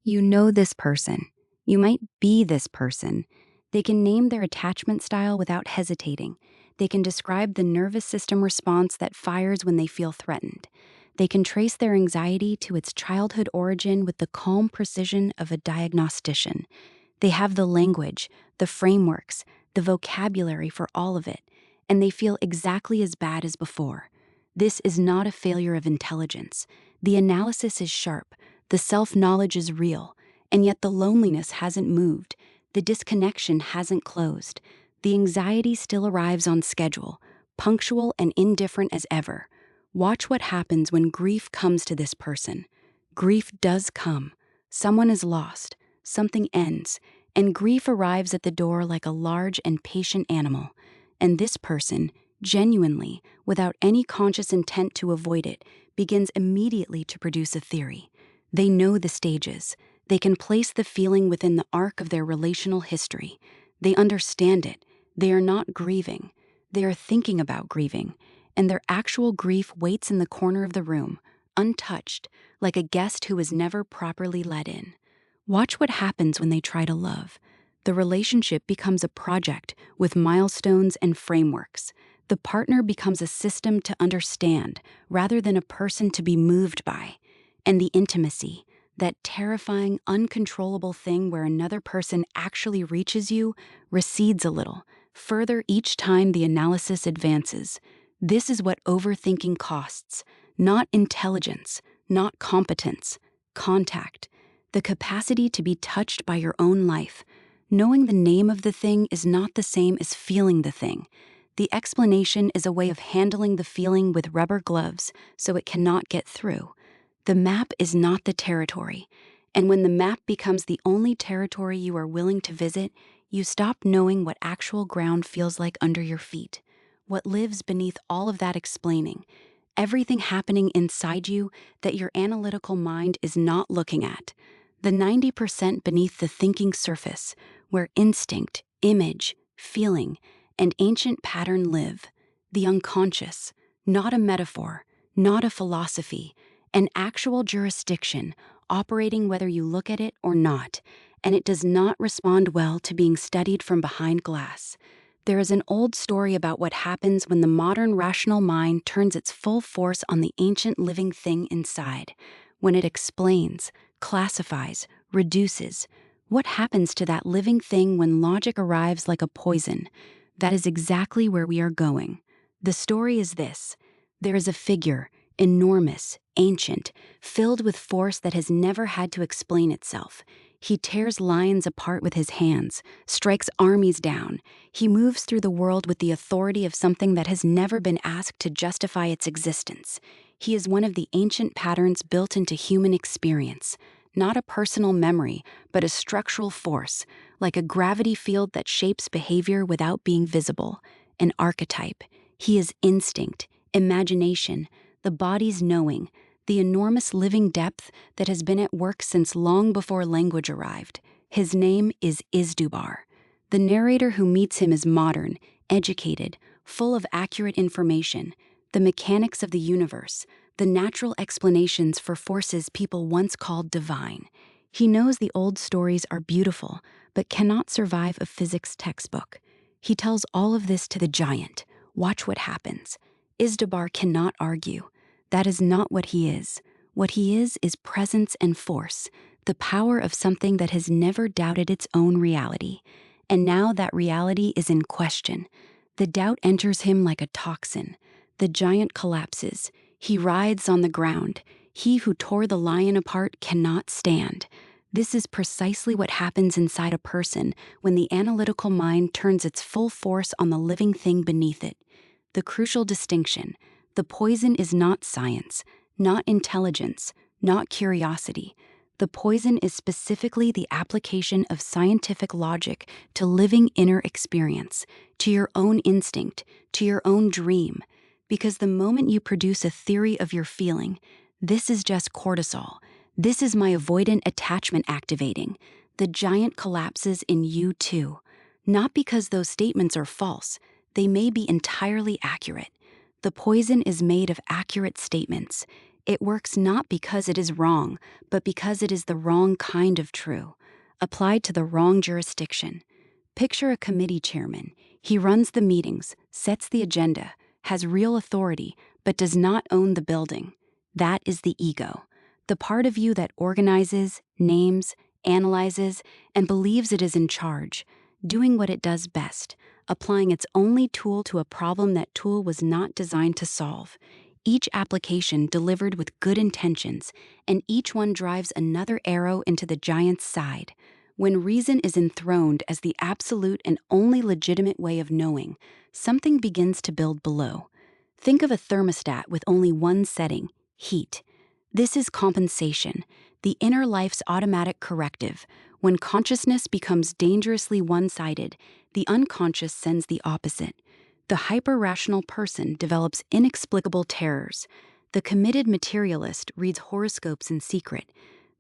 You know this person. You might be this person. They can name their attachment style without hesitating. They can describe the nervous system response that fires when they feel threatened. They can trace their anxiety to its childhood origin with the calm precision of a diagnostician. They have the language, the frameworks, the vocabulary for all of it, and they feel exactly as bad as before. This is not a failure of intelligence. The analysis is sharp, the self-knowledge is real, and yet the loneliness hasn't moved. The disconnection hasn't closed. The anxiety still arrives on schedule, punctual and indifferent as ever. Watch what happens when grief comes to this person. Grief does come. Someone is lost. Something ends, and grief arrives at the door like a large and patient animal. And this person, genuinely, without any conscious intent to avoid it, begins immediately to produce a theory. They know the stages. They can place the feeling within the arc of their relational history. They understand it. They are not grieving. They are thinking about grieving. And their actual grief waits in the corner of the room, untouched, like a guest who was never properly let in. Watch what happens when they try to love. The relationship becomes a project with milestones and frameworks. The partner becomes a system to understand rather than a person to be moved by. And the intimacy, that terrifying, uncontrollable thing where another person actually reaches you, recedes a little, further each time the analysis advances. This is what overthinking costs. Not intelligence, not competence, contact. The capacity to be touched by your own life. Knowing the name of the thing is not the same as feeling the thing. The explanation is a way of handling the feeling with rubber gloves so it cannot get through. The map is not the territory, and when the map becomes the only territory you are willing to visit, you stop knowing what actual ground feels like under your feet, what lives beneath all of that explaining, everything happening inside you that your analytical mind is not looking at, the 90% beneath the thinking surface, where instinct, image, feeling, and ancient pattern live, the unconscious, not a metaphor, not a philosophy, an actual jurisdiction operating whether you look at it or not, and it does not respond well to being studied from behind glass. There is an old story about what happens when the modern rational mind turns its full force on the ancient living thing inside. When it explains, classifies, reduces, what happens to that living thing when logic arrives like a poison? That is exactly where we are going. The story is this. There is a figure, enormous, ancient, filled with force that has never had to explain itself. He tears lions apart with his hands, strikes armies down. He moves through the world with the authority of something that has never been asked to justify its existence. He is one of the ancient patterns built into human experience, not a personal memory, but a structural force, like a gravity field that shapes behavior without being visible. An archetype. He is instinct, imagination, the body's knowing, the enormous living depth that has been at work since long before language arrived. His name is Izdubar. The narrator who meets him is modern, educated, full of accurate information, the mechanics of the universe, the natural explanations for forces people once called divine. He knows the old stories are beautiful, but cannot survive a physics textbook. He tells all of this to the giant. Watch what happens. Izdubar cannot argue. That is not what he is. What he is presence and force, the power of something that has never doubted its own reality. And now that reality is in question. The doubt enters him like a toxin. The giant collapses. He writhes on the ground. He who tore the lion apart cannot stand. This is precisely what happens inside a person when the analytical mind turns its full force on the living thing beneath it. The crucial distinction: the poison is not science, not intelligence, not curiosity. The poison is specifically the application of scientific logic to living inner experience, to your own instinct, to your own dream. Because the moment you produce a theory of your feeling, this is just cortisol. This is my avoidant attachment activating. The giant collapses in you too. Not because those statements are false. They may be entirely accurate. The poison is made of accurate statements. It works not because it is wrong, but because it is the wrong kind of true, applied to the wrong jurisdiction. Picture a committee chairman. He runs the meetings, sets the agenda, has real authority, but does not own the building. That is the ego, the part of you that organizes, names, analyzes, and believes it is in charge, doing what it does best, applying its only tool to a problem that tool was not designed to solve. Each application delivered with good intentions, and each one drives another arrow into the giant's side. When reason is enthroned as the absolute and only legitimate way of knowing, something begins to build below. Think of a thermostat with only one setting: heat. This is compensation, the inner life's automatic corrective. When consciousness becomes dangerously one-sided, the unconscious sends the opposite. The hyper-rational person develops inexplicable terrors. The committed materialist reads horoscopes in secret.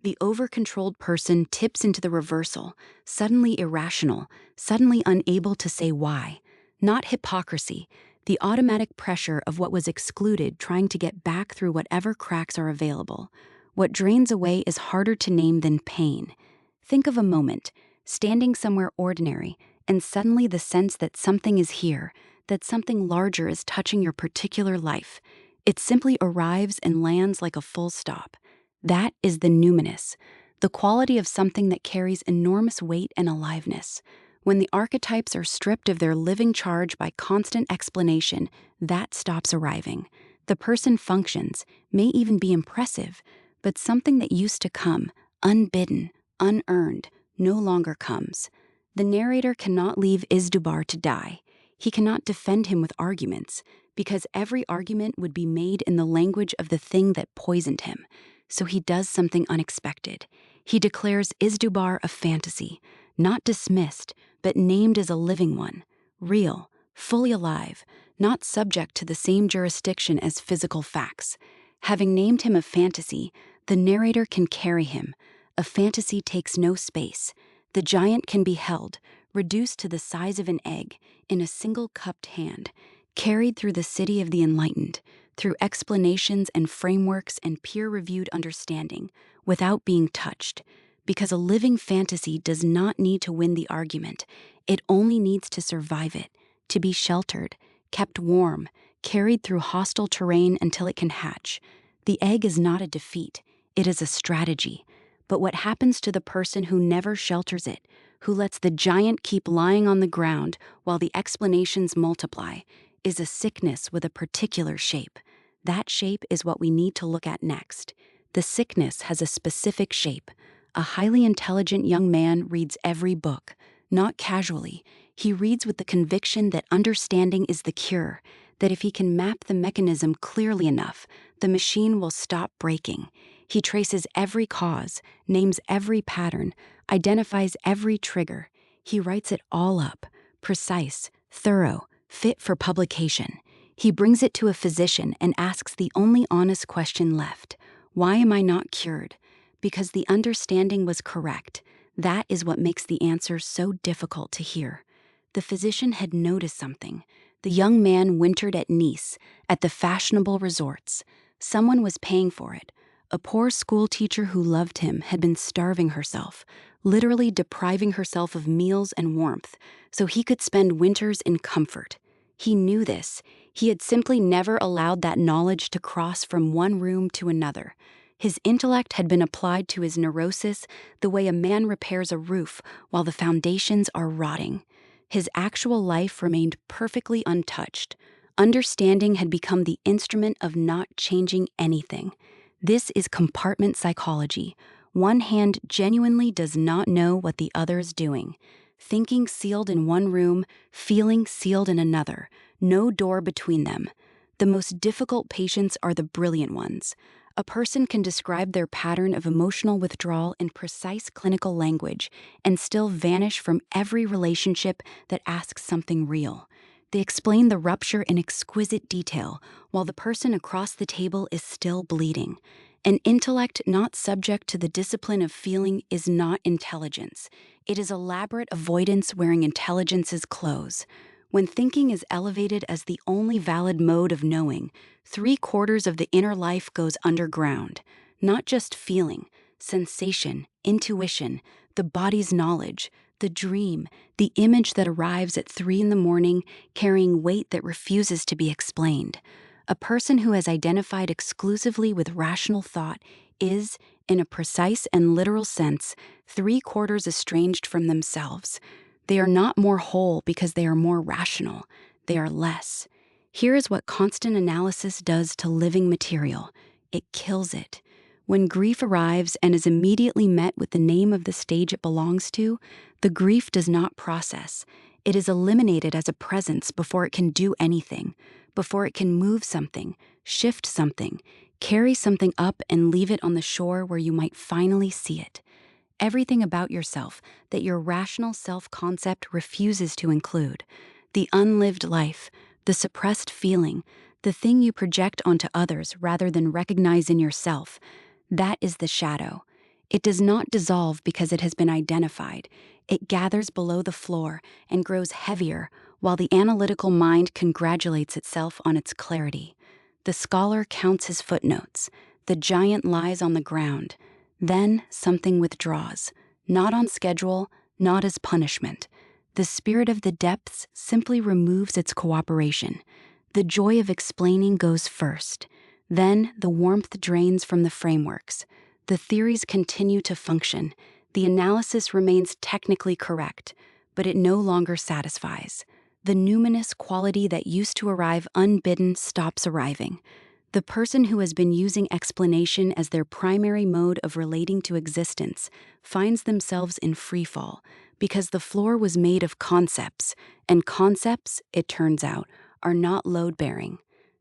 The over-controlled person tips into the reversal, suddenly irrational, suddenly unable to say why. Not hypocrisy, the automatic pressure of what was excluded trying to get back through whatever cracks are available. What drains away is harder to name than pain. Think of a moment, standing somewhere ordinary, and suddenly the sense that something is here, that something larger is touching your particular life. It simply arrives and lands like a full stop. That is the numinous, the quality of something that carries enormous weight and aliveness. When the archetypes are stripped of their living charge by constant explanation, that stops arriving. The person functions, may even be impressive, but something that used to come, unbidden, unearned, no longer comes. The narrator cannot leave Izdubar to die. He cannot defend him with arguments, because every argument would be made in the language of the thing that poisoned him. So he does something unexpected. He declares Izdubar a fantasy, not dismissed, but named as a living one, real, fully alive, not subject to the same jurisdiction as physical facts. Having named him a fantasy, the narrator can carry him. A fantasy takes no space. The giant can be held, reduced to the size of an egg, in a single cupped hand, carried through the city of the enlightened, through explanations and frameworks and peer-reviewed understanding, without being touched. Because a living fantasy does not need to win the argument. It only needs to survive it, to be sheltered, kept warm, carried through hostile terrain until it can hatch. The egg is not a defeat, it is a strategy. But what happens to the person who never shelters it, who lets the giant keep lying on the ground while the explanations multiply, is a sickness with a particular shape. That shape is what we need to look at next. The sickness has a specific shape. A highly intelligent young man reads every book, not casually. He reads with the conviction that understanding is the cure, that if he can map the mechanism clearly enough, the machine will stop breaking. He traces every cause, names every pattern, identifies every trigger. He writes it all up, precise, thorough, fit for publication. He brings it to a physician and asks the only honest question left: why am I not cured? Because the understanding was correct. That is what makes the answer so difficult to hear. The physician had noticed something. The young man wintered at Nice, at the fashionable resorts. Someone was paying for it. A poor school teacher who loved him had been starving herself, literally depriving herself of meals and warmth, so he could spend winters in comfort. He knew this. He had simply never allowed that knowledge to cross from one room to another. His intellect had been applied to his neurosis the way a man repairs a roof while the foundations are rotting. His actual life remained perfectly untouched. Understanding had become the instrument of not changing anything. This is compartment psychology. One hand genuinely does not know what the other is doing. Thinking sealed in one room, feeling sealed in another. No door between them. The most difficult patients are the brilliant ones. A person can describe their pattern of emotional withdrawal in precise clinical language and still vanish from every relationship that asks something real. They explain the rupture in exquisite detail, while the person across the table is still bleeding. An intellect not subject to the discipline of feeling is not intelligence. It is elaborate avoidance wearing intelligence's clothes. When thinking is elevated as the only valid mode of knowing, 3/4 of the inner life goes underground. Not just feeling, sensation, intuition, the body's knowledge, the dream, the image that arrives at 3 in the morning carrying weight that refuses to be explained. A person who has identified exclusively with rational thought is, in a precise and literal sense, 3/4 estranged from themselves. They are not more whole because they are more rational. They are less. Here is what constant analysis does to living material. It kills it. When grief arrives and is immediately met with the name of the stage it belongs to, the grief does not process. It is eliminated as a presence before it can do anything, before it can move something, shift something, carry something up and leave it on the shore where you might finally see it. Everything about yourself that your rational self-concept refuses to include. The unlived life, the suppressed feeling, the thing you project onto others rather than recognize in yourself, that is the shadow. It does not dissolve because it has been identified. It gathers below the floor and grows heavier while the analytical mind congratulates itself on its clarity. The scholar counts his footnotes. The giant lies on the ground. Then something withdraws, not on schedule, not as punishment. The spirit of the depths simply removes its cooperation. The joy of explaining goes first. Then the warmth drains from the frameworks. The theories continue to function. The analysis remains technically correct, but it no longer satisfies. The numinous quality that used to arrive unbidden stops arriving. The person who has been using explanation as their primary mode of relating to existence finds themselves in freefall because the floor was made of concepts, and concepts, it turns out, are not load-bearing.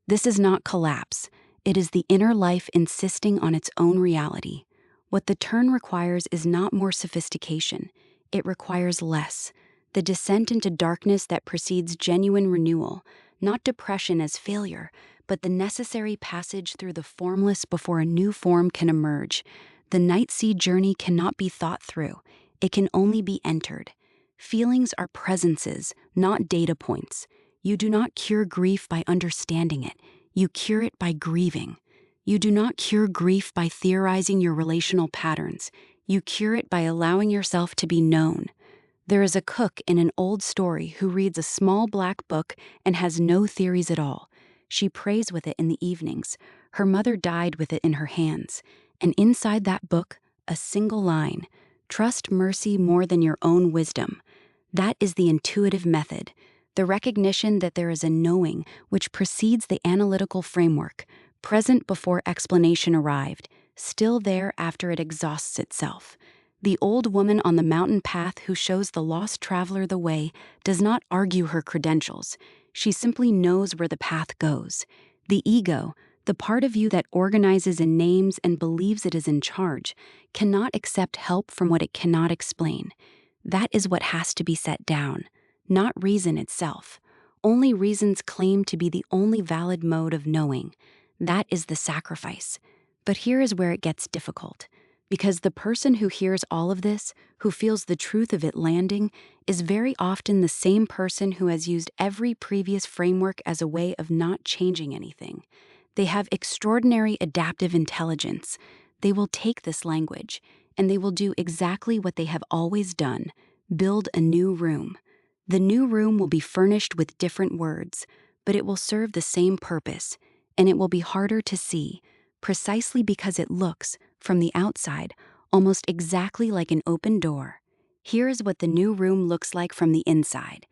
This is not collapse. It is the inner life insisting on its own reality. What the turn requires is not more sophistication. It requires less. The descent into darkness that precedes genuine renewal, not depression as failure, but the necessary passage through the formless before a new form can emerge. The night sea journey cannot be thought through. It can only be entered. Feelings are presences, not data points. You do not cure grief by understanding it. You cure it by grieving. You do not cure grief by theorizing your relational patterns. You cure it by allowing yourself to be known. There is a cook in an old story who reads a small black book and has no theories at all. She prays with it in the evenings. Her mother died with it in her hands. And inside that book, a single line, "Trust mercy more than your own wisdom." That is the intuitive method, the recognition that there is a knowing which precedes the analytical framework, present before explanation arrived, still there after it exhausts itself. The old woman on the mountain path who shows the lost traveler the way does not argue her credentials. She simply knows where the path goes. The ego, the part of you that organizes and names and believes it is in charge, cannot accept help from what it cannot explain. That is what has to be set down, not reason itself. Only reasons claim to be the only valid mode of knowing. That is the sacrifice. But here is where it gets difficult. Because the person who hears all of this, who feels the truth of it landing, is very often the same person who has used every previous framework as a way of not changing anything. They have extraordinary adaptive intelligence. They will take this language, and they will do exactly what they have always done: build a new room. The new room will be furnished with different words, but it will serve the same purpose, and it will be harder to see, precisely because it looks, from the outside, almost exactly like an open door. Here is what the new room looks like from the inside.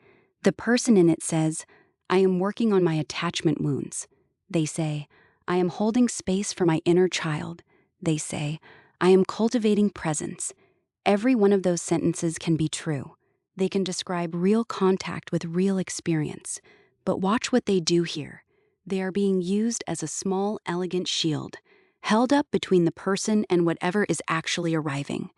The person in it says, "I am working on my attachment wounds." They say, "I am holding space for my inner child." They say, "I am cultivating presence." Every one of those sentences can be true. They can describe real contact with real experience. But watch what they do here. They are being used as a small, elegant shield, held up between the person and whatever is actually arriving.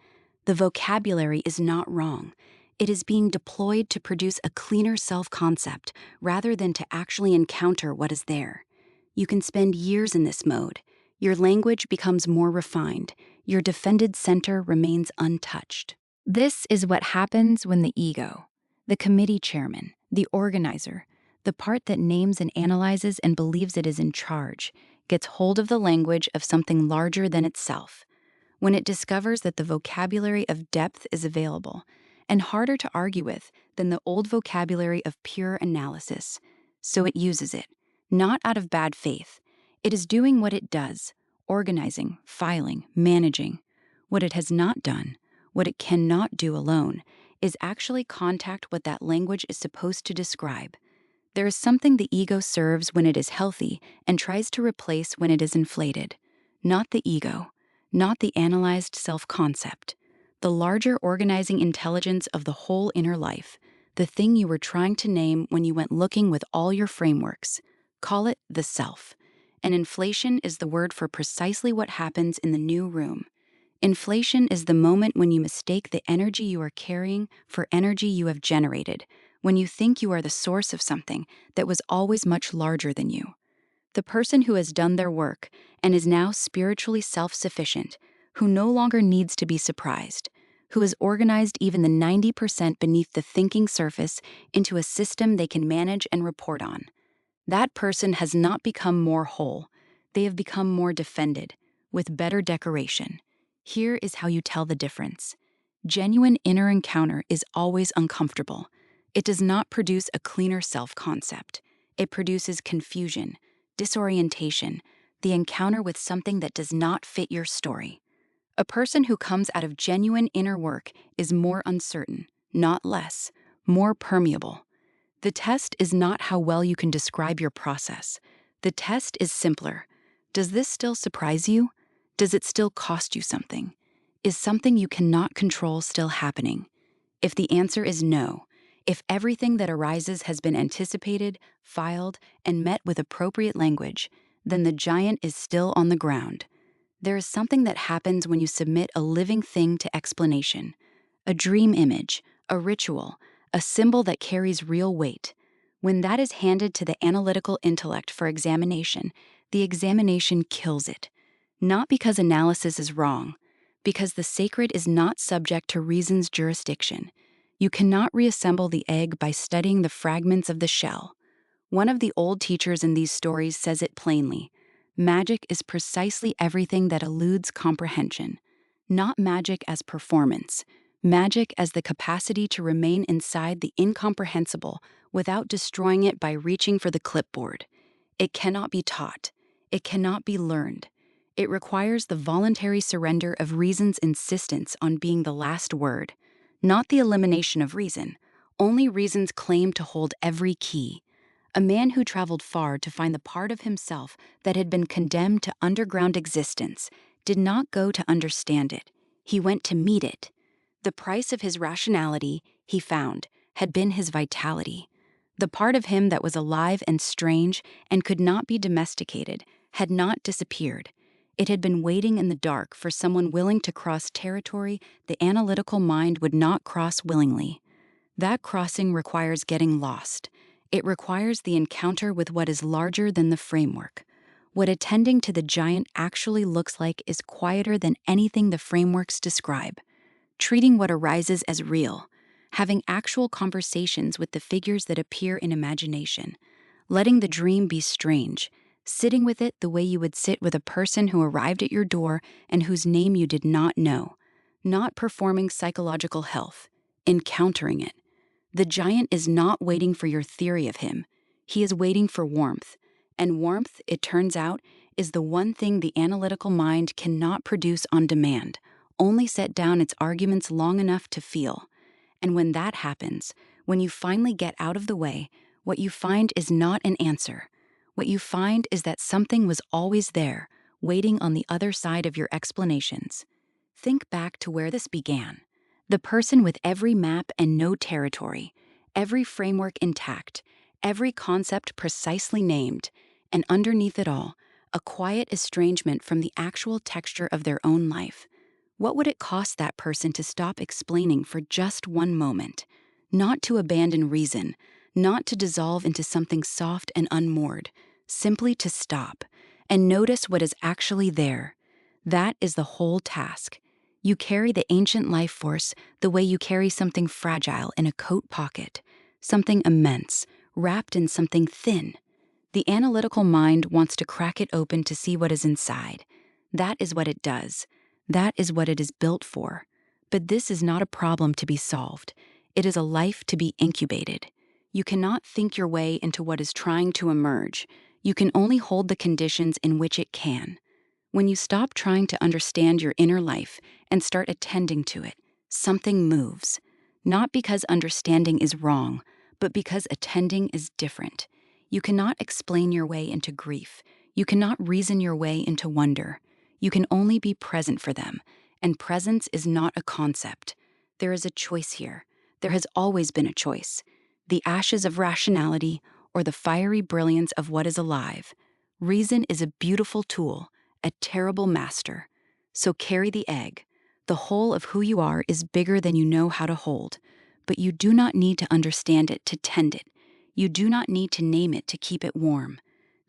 The vocabulary is not wrong. It is being deployed to produce a cleaner self-concept rather than to actually encounter what is there. You can spend years in this mode. Your language becomes more refined. Your defended center remains untouched. This is what happens when the ego, the committee chairman, The organizer, the part that names and analyzes and believes it is in charge, gets hold of the language of something larger than itself. When it discovers that the vocabulary of depth is available and harder to argue with than the old vocabulary of pure analysis. So it uses it, not out of bad faith. It is doing what it does, organizing, filing, managing. What it has not done, what it cannot do alone, is actually contact what that language is supposed to describe. There is something the ego serves when it is healthy and tries to replace when it is inflated. Not the ego, not the analyzed self-concept. The larger organizing intelligence of the whole inner life, the thing you were trying to name when you went looking with all your frameworks. Call it the self. And inflation is the word for precisely what happens in the new room. Inflation is the moment when you mistake the energy you are carrying for energy you have generated, when you think you are the source of something that was always much larger than you. The person who has done their work and is now spiritually self-sufficient, who no longer needs to be surprised, who has organized even the 90% beneath the thinking surface into a system they can manage and report on. That person has not become more whole. They have become more defended, with better decoration. Here is how you tell the difference. Genuine inner encounter is always uncomfortable. It does not produce a cleaner self-concept. It produces confusion, disorientation, the encounter with something that does not fit your story. A person who comes out of genuine inner work is more uncertain, not less, more permeable. The test is not how well you can describe your process. The test is simpler. Does this still surprise you? Does it still cost you something? Is something you cannot control still happening? If the answer is no, if everything that arises has been anticipated, filed, and met with appropriate language, then the giant is still on the ground. There is something that happens when you submit a living thing to explanation, a dream image, a ritual, a symbol that carries real weight. When that is handed to the analytical intellect for examination, the examination kills it. Not because analysis is wrong, because the sacred is not subject to reason's jurisdiction. You cannot reassemble the egg by studying the fragments of the shell. One of the old teachers in these stories says it plainly. Magic is precisely everything that eludes comprehension. Not magic as performance. Magic as the capacity to remain inside the incomprehensible without destroying it by reaching for the clipboard. It cannot be taught. It cannot be learned. It requires the voluntary surrender of reason's insistence on being the last word, not the elimination of reason, only reason's claim to hold every key. A man who traveled far to find the part of himself that had been condemned to underground existence did not go to understand it. He went to meet it. The price of his rationality, he found, had been his vitality. The part of him that was alive and strange and could not be domesticated had not disappeared. It had been waiting in the dark for someone willing to cross territory the analytical mind would not cross willingly. That crossing requires getting lost. It requires the encounter with what is larger than the framework. What attending to the giant actually looks like is quieter than anything the frameworks describe. Treating what arises as real, having actual conversations with the figures that appear in imagination, letting the dream be strange, sitting with it the way you would sit with a person who arrived at your door and whose name you did not know, not performing psychological health, encountering it. The giant is not waiting for your theory of him. He is waiting for warmth. And warmth, it turns out, is the one thing the analytical mind cannot produce on demand, only set down its arguments long enough to feel. And when that happens, when you finally get out of the way, what you find is not an answer. What you find is that something was always there, waiting on the other side of your explanations. Think back to where this began. The person with every map and no territory, every framework intact, every concept precisely named, and underneath it all, a quiet estrangement from the actual texture of their own life. What would it cost that person to stop explaining for just one moment? Not to abandon reason, not to dissolve into something soft and unmoored, simply to stop and notice what is actually there. That is the whole task. You carry the ancient life force the way you carry something fragile in a coat pocket. something immense, wrapped in something thin. The analytical mind wants to crack it open to see what is inside. That is what it does. That is what it is built for. But this is not a problem to be solved. It is a life to be incubated. You cannot think your way into what is trying to emerge. You can only hold the conditions in which it can. When you stop trying to understand your inner life and start attending to it, something moves. Not because understanding is wrong, but because attending is different. You cannot explain your way into grief. You cannot reason your way into wonder. You can only be present for them, and presence is not a concept. There is a choice here. There has always been a choice. The ashes of rationality or the fiery brilliance of what is alive. Reason is a beautiful tool, a terrible master. So carry the egg. The whole of who you are is bigger than you know how to hold, but you do not need to understand it to tend it. You do not need to name it to keep it warm.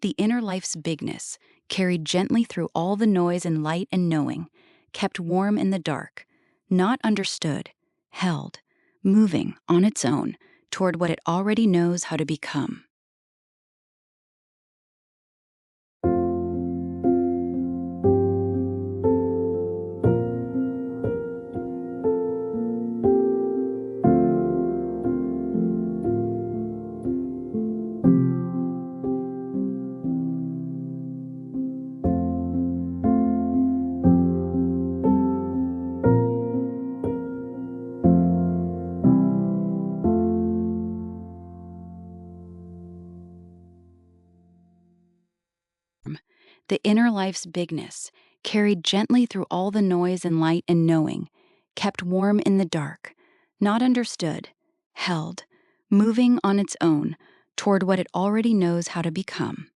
The inner life's bigness, carried gently through all the noise and light and knowing, kept warm in the dark, not understood, held, moving on its own toward what it already knows how to become. The inner life's bigness, carried gently through all the noise and light and knowing, kept warm in the dark, not understood, held, moving on its own toward what it already knows how to become.